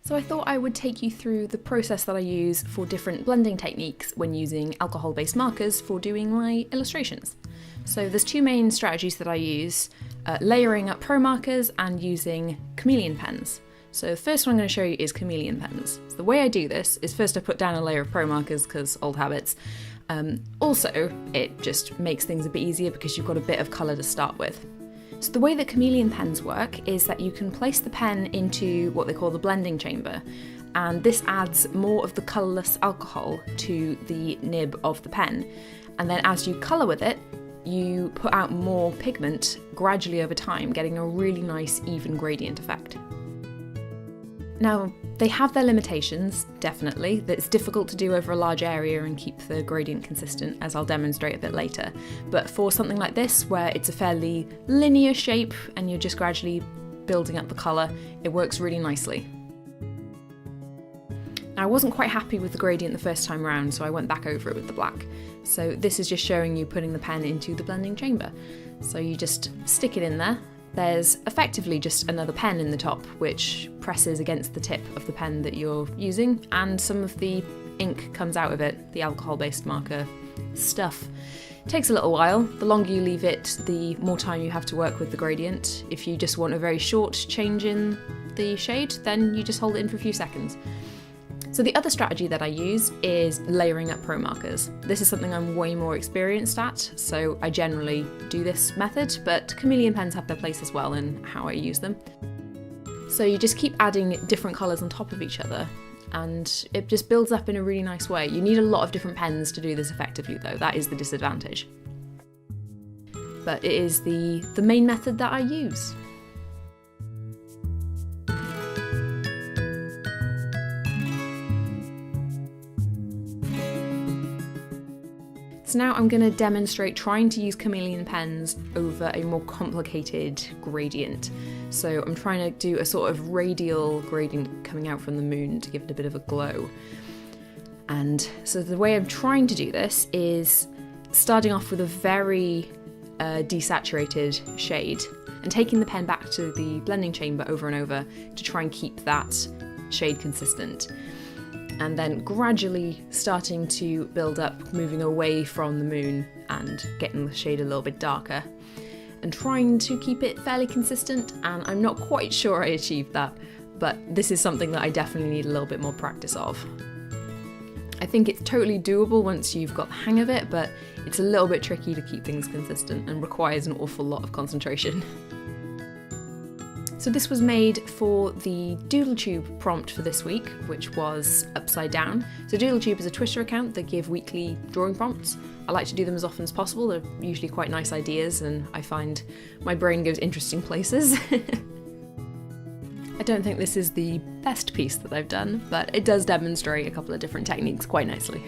So I thought I would take you through the process that I use for different blending techniques when using alcohol-based markers for doing my illustrations. So there's two main strategies that I use, layering up Promarkers and using Chameleon pens. So the first one I'm going to show you is Chameleon pens. So the way I do this is first I put down a layer of Promarkers because old habits. Also, it just makes things a bit easier because you've got a bit of colour to start with. So the way that Chameleon pens work is that you can place the pen into what they call the blending chamber, and this adds more of the colourless alcohol to the nib of the pen. And then as you colour with it, you put out more pigment gradually over time, getting a really nice even gradient effect. Now, they have their limitations, definitely, that it's difficult to do over a large area and keep the gradient consistent, as I'll demonstrate a bit later. But for something like this, where it's a fairly linear shape and you're just gradually building up the colour, it works really nicely. Now, I wasn't quite happy with the gradient the first time round, so I went back over it with the black. So this is just showing you putting the pen into the blending chamber. So you just stick it in there. There's effectively just another pen in the top which presses against the tip of the pen that you're using, and some of the ink comes out of it, the alcohol-based marker stuff. It takes a little while. The longer you leave it, the more time you have to work with the gradient. If you just want a very short change in the shade, then you just hold it in for a few seconds. So the other strategy that I use is layering up Promarkers. This is something I'm way more experienced at, so I generally do this method, but Chameleon pens have their place as well in how I use them. So you just keep adding different colours on top of each other, and it just builds up in a really nice way. You need a lot of different pens to do this effectively though, that is the disadvantage. But it is the main method that I use. So now I'm going to demonstrate trying to use Chameleon pens over a more complicated gradient. So I'm trying to do a sort of radial gradient coming out from the moon to give it a bit of a glow. And so the way I'm trying to do this is starting off with a very desaturated shade and taking the pen back to the blending chamber over and over to try and keep that shade consistent. And then gradually starting to build up, moving away from the moon and getting the shade a little bit darker and trying to keep it fairly consistent, and I'm not quite sure I achieved that, but this is something that I definitely need a little bit more practice of. I think it's totally doable once you've got the hang of it, but it's a little bit tricky to keep things consistent and requires an awful lot of concentration. So this was made for the DoodleTube prompt for this week, which was upside down. So DoodleTube is a Twitter account that give weekly drawing prompts. I like to do them as often as possible. They're usually quite nice ideas and I find my brain goes interesting places. I don't think this is the best piece that I've done, but it does demonstrate a couple of different techniques quite nicely.